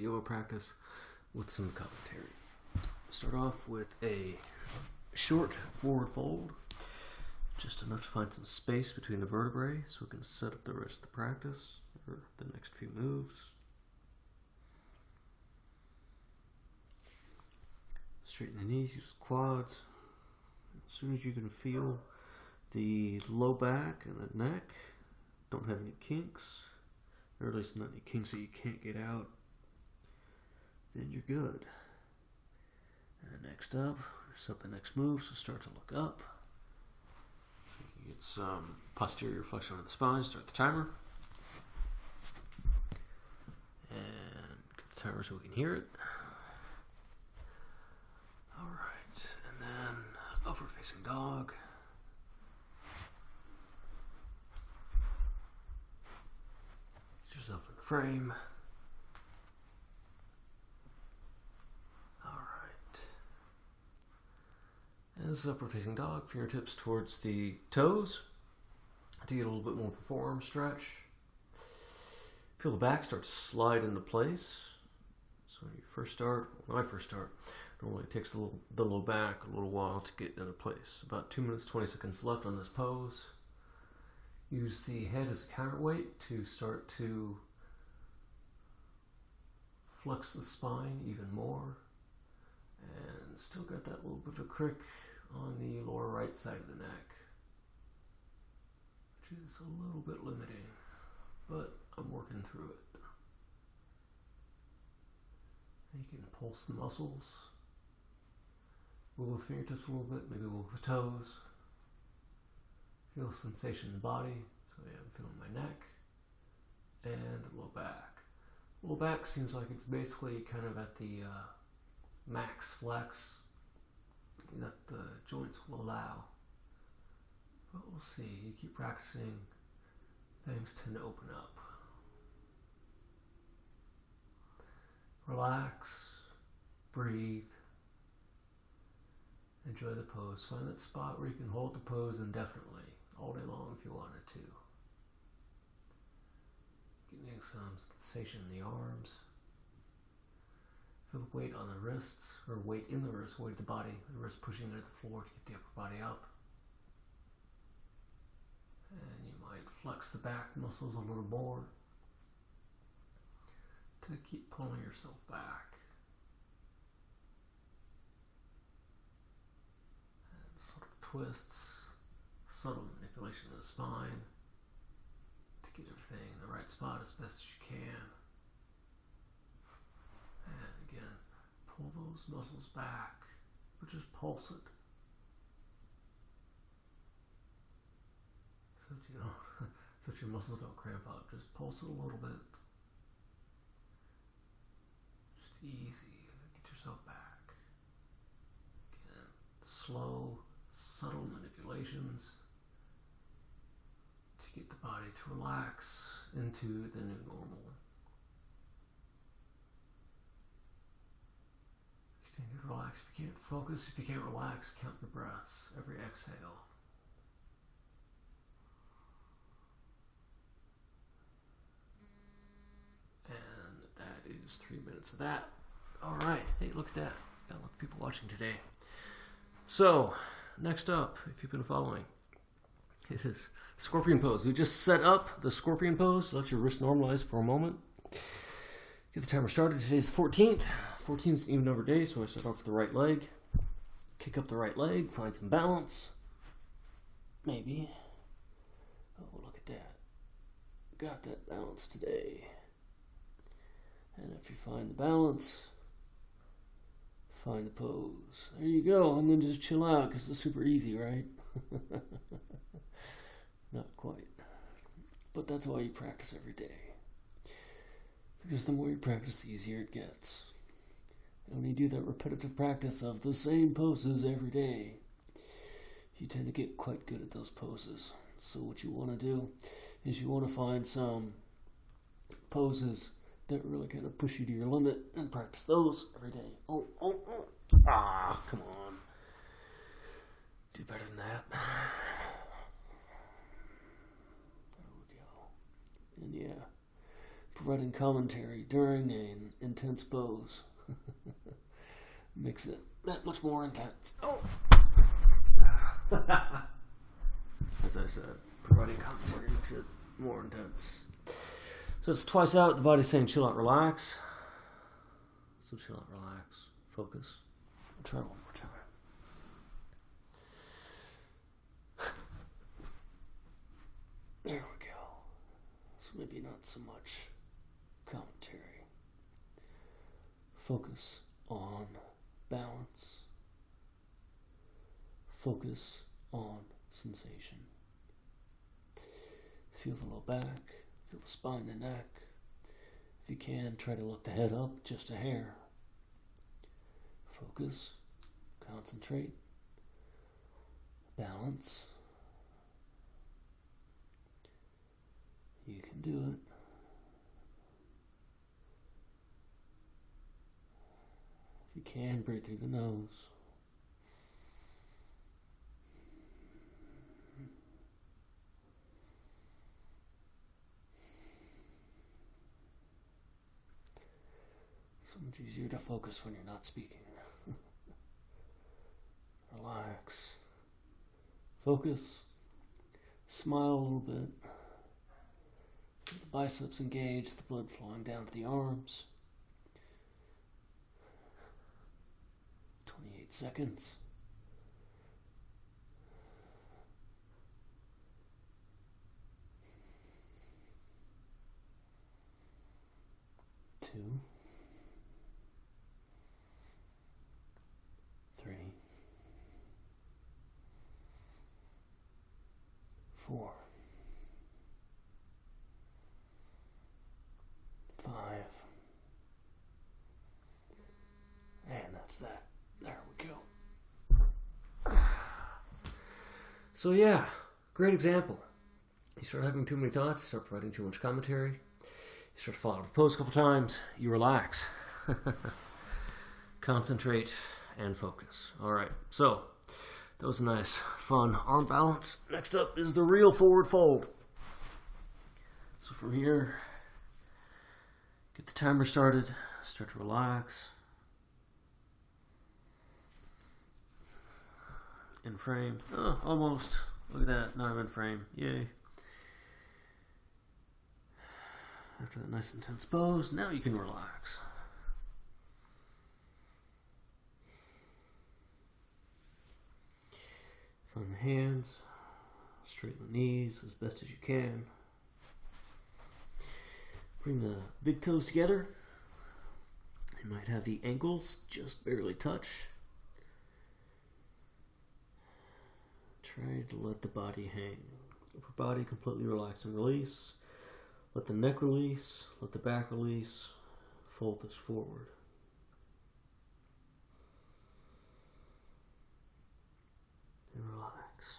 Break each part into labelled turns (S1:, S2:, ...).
S1: the yoga practice with some commentary. Start off with a short forward fold, just enough to find some space between the vertebrae so we can set up the rest of the practice or the next few moves. Straighten the knees, use the quads. As soon as you can feel the low back and the neck don't have any kinks, or at least not any kinks that you can't get out, then you're good. And next up, set up the next move, so start to look up. So you can get some posterior flexion of the spine, start the timer. And get the timer so we can hear it. Alright, and then upward facing dog. Get yourself in the frame. Alright. And this is upward facing dog, fingertips towards the toes to get a little bit more of a forearm stretch. Feel the back start to slide into place. So when I first start, normally it takes the low back a little while to get into place. About 2 minutes, 20 seconds left on this pose. Use the head as a counterweight to start to flex the spine even more. And still got that little bit of a crick on the lower right side of the neck, which is a little bit limiting, but I'm working through it. You can pulse the muscles, wiggle the fingertips a little bit, maybe wiggle the toes. Feel sensation in the body. So yeah, I'm feeling my neck and the low back. Low back seems like it's basically kind of at the max flex that the joints will allow. But we'll see. You keep practicing, things tend to open up. Relax, breathe, enjoy the pose. Find that spot where you can hold the pose indefinitely, all day long if you wanted to. Getting some sensation in the arms. Feel the weight on the wrists, or weight in the wrists, weight of the body, the wrist pushing into the floor to get the upper body up. And you might flex the back muscles a little more to keep pulling yourself back. And subtle twists, subtle manipulation of the spine to get everything in the right spot as best as you can. And again, pull those muscles back, but just pulse it. So that you don't, so that your muscles don't cramp up. Just pulse it a little bit. Just easy. Get yourself back. Again, slow, subtle manipulations to get the body to relax into the new normal. Continue to relax. If you can't focus, if you can't relax, count your breaths every exhale. And that is 3 minutes of that. All right. Hey, look at that. Got a lot of people watching today. So, next up, if you've been following, it is scorpion pose. We just set up the scorpion pose. Let your wrist normalize for a moment. Get the timer started. Today's the 14th. 14 is an even number day, so I start off with the right leg. Kick up the right leg, find some balance. Maybe. Oh, look at that. Got that balance today. And if you find the balance, find the pose. There you go. And then just chill out, because it's super easy, right? Not quite. But that's why you practice every day. Because the more you practice, the easier it gets. And when you do that repetitive practice of the same poses every day, you tend to get quite good at those poses. So what you want to do is you want to find some poses that really kind of push you to your limit and practice those every day. Oh. Come on. Do better than that. There we go. And yeah, providing commentary during an intense pose. Makes it that much more intense. Oh! As I said, providing commentary makes it more intense. So it's twice out, the body's saying chill out, relax. So chill out, relax, focus. I'll try one more time. There we go. So maybe not so much commentary. Focus on balance. Focus on sensation. Feel the low back, feel the spine and neck. If you can, try to lift the head up just a hair. Focus, concentrate, balance. You can do it. If you can, breathe through the nose. So much easier to focus when you're not speaking. Relax. Focus. Smile a little bit. Feel the biceps engaged, the blood flowing down to the arms. 28 seconds. Two. 3, 4, 5, and that's that. There we go. So yeah, great example. You start having too many thoughts, you start providing too much commentary, you start following the pose a couple times, you relax. Concentrate and focus. Alright, so that was a nice, fun arm balance. Next up is the real forward fold. So from here, get the timer started, start to relax. In frame. Oh, almost. Look at that, now I'm in frame. Yay. After that nice intense pose, now you can relax. From the hands, straighten the knees as best as you can. Bring the big toes together. You might have the ankles just barely touch. Try to let the body hang. Upper body completely relax and release. Let the neck release, let the back release. Fold this forward. And relax.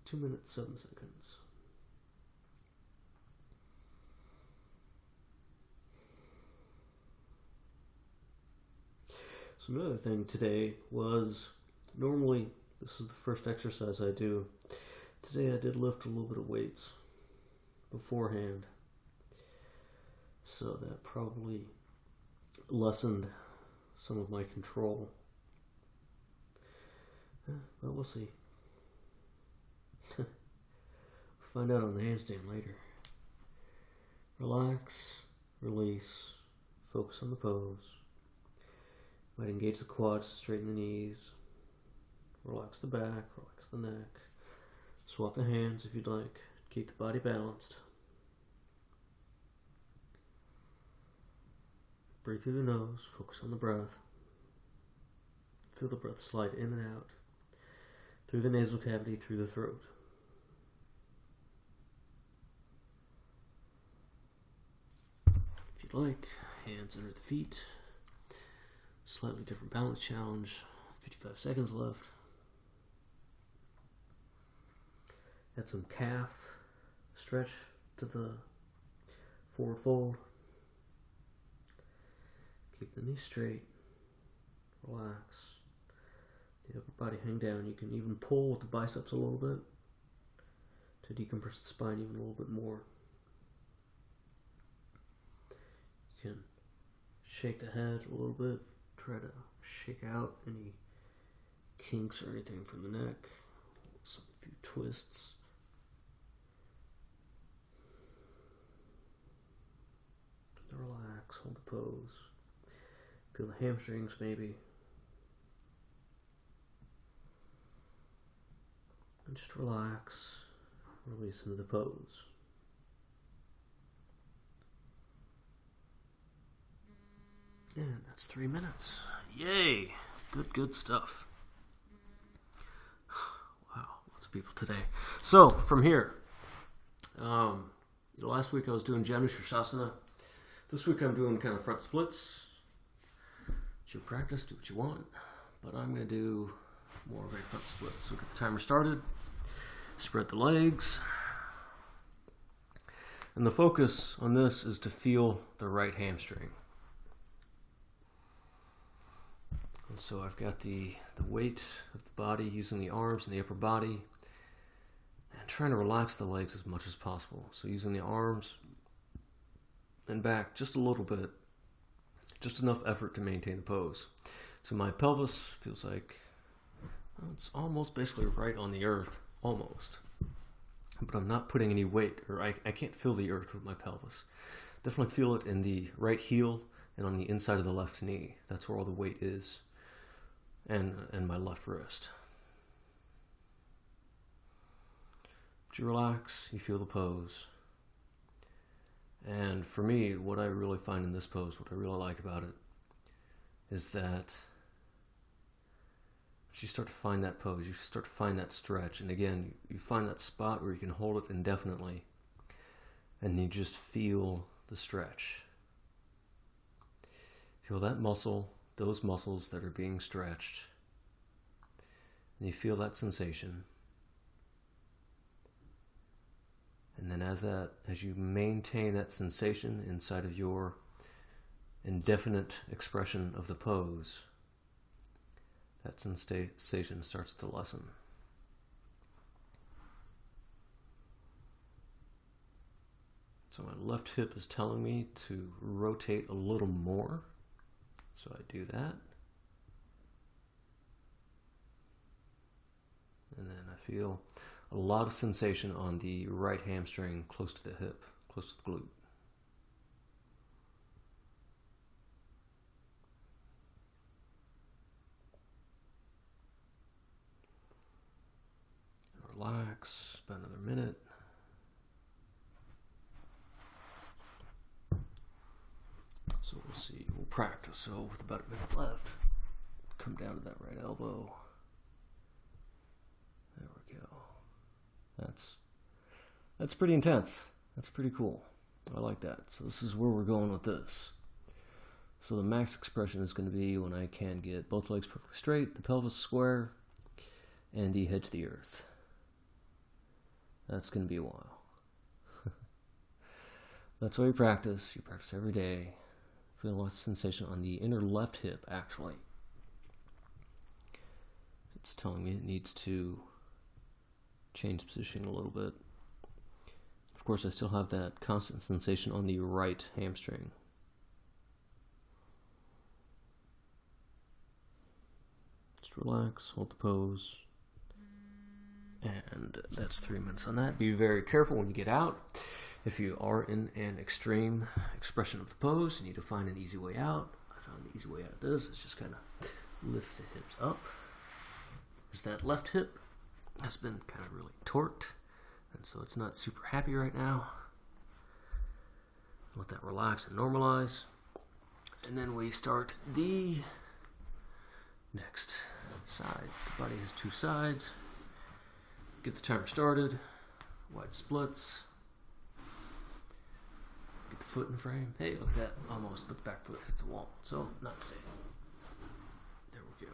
S1: 2 minutes, 7 seconds. So another thing today was, normally this is the first exercise I do. Today I did lift a little bit of weights beforehand. So that probably lessened some of my control. But we'll see. Find out on the handstand later. Relax, release, focus on the pose. Might engage the quads, straighten the knees. Relax the back, relax the neck. Swap the hands if you'd like. Keep the body balanced. Breathe through the nose, focus on the breath. Feel the breath slide in and out. Through the nasal cavity, through the throat. If you'd like, hands under the feet. Slightly different balance challenge. 55 seconds left. Add some calf stretch to the forward fold. Keep the knees straight. Relax. The upper body hang down. You can even pull with the biceps a little bit to decompress the spine even a little bit more. You can shake the head a little bit, try to shake out any kinks or anything from the neck. Some few twists. Relax, hold the pose. Feel the hamstrings maybe. And just relax, release into the pose. And that's 3 minutes. Yay! Good stuff. Wow, lots of people today. So, from here, last week I was doing Janu Sirsasana. This week I'm doing kind of front splits. It's your practice, do what you want. But I'm going to do more of a front split. So get the timer started. Spread the legs. And the focus on this is to feel the right hamstring. And so I've got the weight of the body using the arms and the upper body. And trying to relax the legs as much as possible. So using the arms and back just a little bit. Just enough effort to maintain the pose. So my pelvis feels like, well, it's almost basically right on the earth. Almost. But I'm not putting any weight, or I can't feel the earth with my pelvis. Definitely feel it in the right heel and on the inside of the left knee. That's where all the weight is. And my left wrist. But you relax, you feel the pose. And for me, what I really find in this pose, what I really like about it, is that as you start to find that pose, you start to find that stretch, and again, you find that spot where you can hold it indefinitely, and you just feel the stretch. Feel that muscle, those muscles that are being stretched, and you feel that sensation. And then as you maintain that sensation inside of your indefinite expression of the pose, that sensation starts to lessen. So my left hip is telling me to rotate a little more. So I do that. And then I feel a lot of sensation on the right hamstring close to the hip, close to the glute. Relax, about another minute. So we'll see, we'll practice. So with about a minute left, come down to that right elbow. There we go. That's pretty intense. That's pretty cool. I like that. So this is where we're going with this. So the max expression is going to be when I can get both legs perfectly straight, the pelvis square, and the head to the earth. That's going to be a while. That's why you practice. You practice every day. Feel lots of sensation on the inner left hip, actually. It's telling me it needs to change position a little bit. Of course, I still have that constant sensation on the right hamstring. Just relax, hold the pose. And that's 3 minutes on that. Be very careful when you get out. If you are in an extreme expression of the pose, you need to find an easy way out. I found the easy way out of this is just kind of lift the hips up. Because that left hip has been kind of really torqued, and so it's not super happy right now. Let that relax and normalize. And then we start the next side. The body has two sides. Get the timer started. Wide splits. Get the foot in frame. Hey, look at that. Almost, but the back foot hits the wall. So, not today. There we go.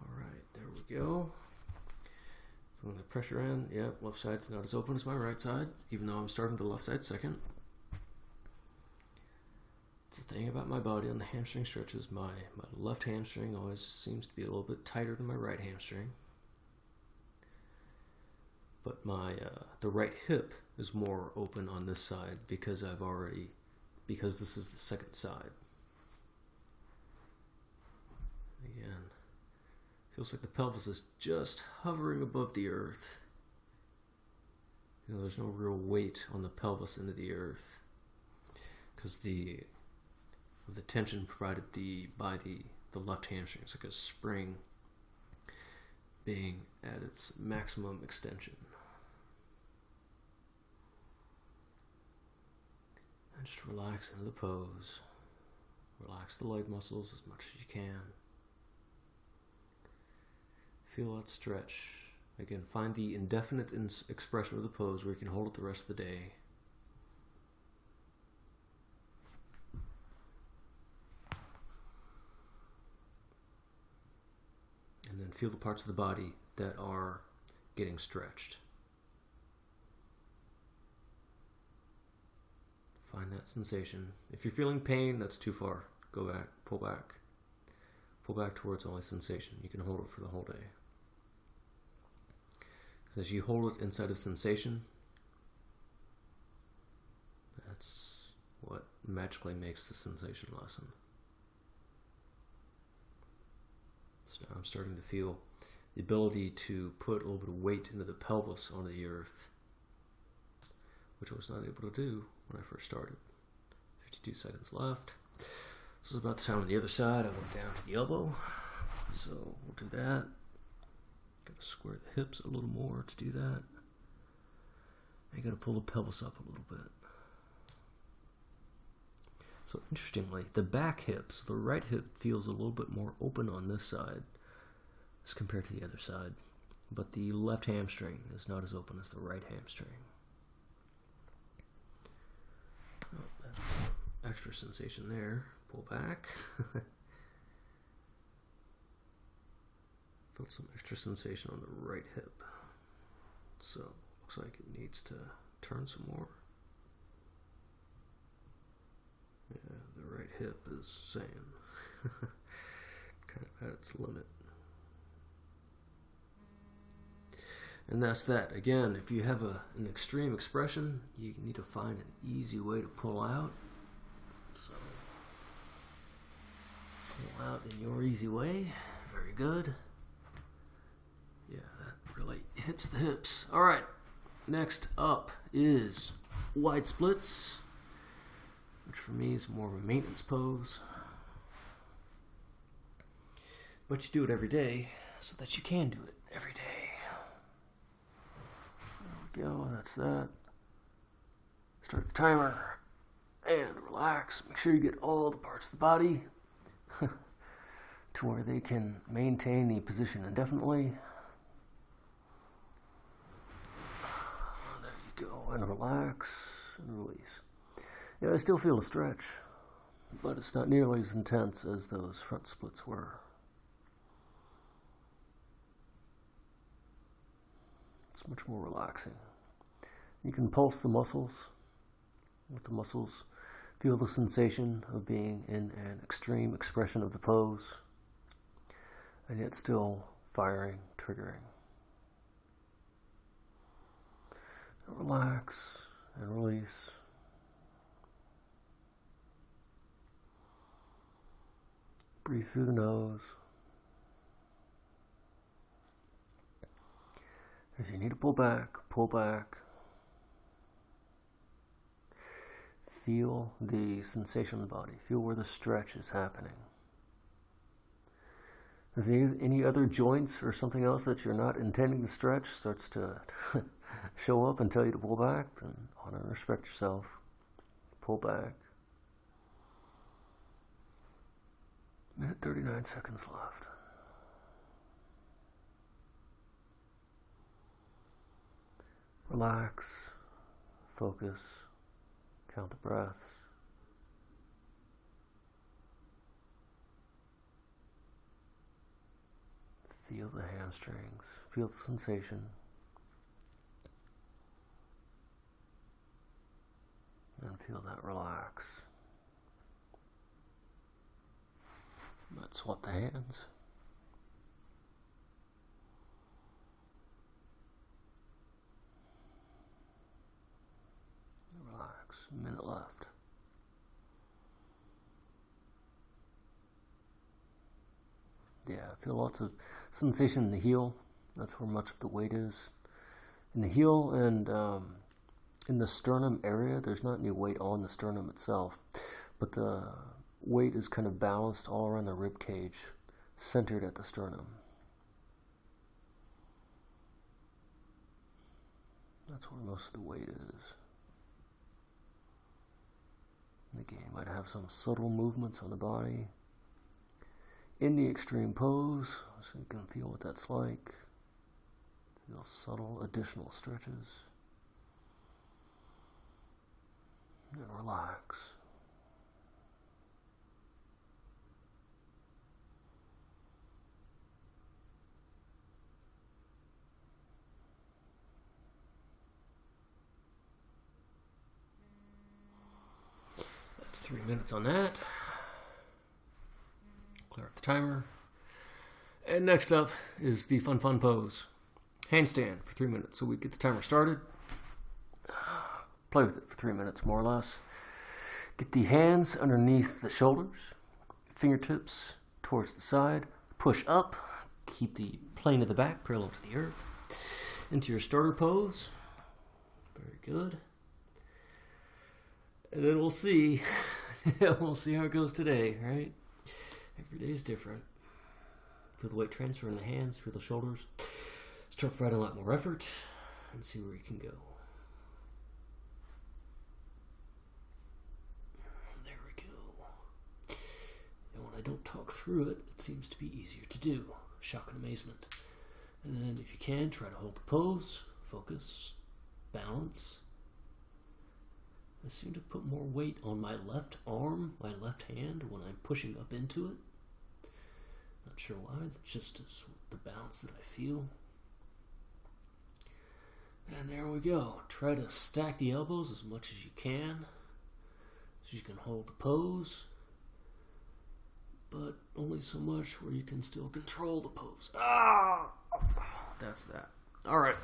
S1: Alright, there we go. Feeling the pressure in. Yeah, left side's not as open as my right side, even though I'm starting the left side second. The thing about my body on the hamstring stretches, my left hamstring always seems to be a little bit tighter than my right hamstring. but my the right hip is more open on this side because this is the second side. Again, feels like the pelvis is just hovering above the earth. There's no real weight on the pelvis into the earth because the tension provided by the left hamstring. It's like a spring being at its maximum extension. And just relax into the pose. Relax the leg muscles as much as you can. Feel that stretch. Again, find the indefinite expression of the pose where you can hold it the rest of the day. And then feel the parts of the body that are getting stretched. Find that sensation. If you're feeling pain, that's too far. Go back, pull back. Pull back towards only sensation. You can hold it for the whole day. As you hold it inside of sensation, that's what magically makes the sensation lessen. So now I'm starting to feel the ability to put a little bit of weight into the pelvis onto the earth, which I was not able to do when I first started. 52 seconds left. This is about the time on the other side. I went down to the elbow, so we'll do that. Got to square the hips a little more to do that. I got to pull the pelvis up a little bit. So interestingly, the back hips, the right hip feels a little bit more open on this side as compared to the other side. But the left hamstring is not as open as the right hamstring. Oh, that's extra sensation there. Pull back. Felt some extra sensation on the right hip. So, looks like it needs to turn some more. Yeah, the right hip is saying kind of at its limit. And that's that. Again, if you have an extreme expression, you need to find an easy way to pull out. So, pull out in your easy way. Very good. Yeah, that really hits the hips. All right, next up is wide splits, which for me is more of a maintenance pose. But you do it every day so that you can do it every day. There we go, that's that. Start the timer and relax. Make sure you get all the parts of the body to where they can maintain the position indefinitely. Go and relax and release. Yeah, I still feel a stretch, but it's not nearly as intense as those front splits were. It's much more relaxing. You can pulse the muscles. Let the muscles feel the sensation of being in an extreme expression of the pose, and yet still firing, triggering. Relax and release. Breathe through the nose. If you need to pull back, pull back. Feel the sensation of the body. Feel where the stretch is happening. If any other joints or something else that you're not intending to stretch starts to show up and tell you to pull back, then honor and respect yourself. Pull back. 1:39 seconds left. Relax. Focus. Count the breaths. Feel the hamstrings. Feel the sensation. And feel that relax. Let's swap the hands. Relax. A minute left. Yeah, I feel lots of sensation in the heel. That's where much of the weight is. In the heel and in the sternum area, there's not any weight on the sternum itself, but the weight is kind of balanced all around the rib cage, centered at the sternum. That's where most of the weight is. And again, you might have some subtle movements on the body in the extreme pose, so you can feel what that's like. Feel subtle additional stretches. And relax. That's 3 minutes on that. Clear up the timer. And next up is the fun pose. Handstand for 3 minutes. So we get the timer started. Play with it for 3 minutes, more or less. Get the hands underneath the shoulders. Fingertips towards the side. Push up. Keep the plane of the back parallel to the earth. Into your starter pose. Very good. And then we'll see. We'll see how it goes today, right? Every day is different. Feel the weight transfer in the hands, feel the shoulders. Start providing a lot more effort and see where you can go. There we go. And when I don't talk through it, it seems to be easier to do. Shock and amazement. And then if you can, try to hold the pose, focus, balance. I seem to put more weight on my left arm, my left hand, when I'm pushing up into it. Not sure why, just as the bounce that I feel. And there we go. Try to stack the elbows as much as you can, so you can hold the pose, but only so much where you can still control the pose. Ah! That's that. All right.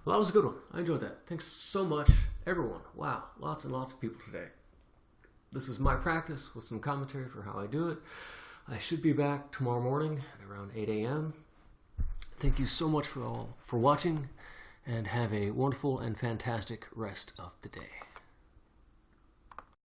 S1: Well, that was a good one. I enjoyed that. Thanks so much, everyone. Wow, lots and lots of people today. This is my practice with some commentary for how I do it. I should be back tomorrow morning at around 8 a.m. Thank you so much for watching, and have a wonderful and fantastic rest of the day.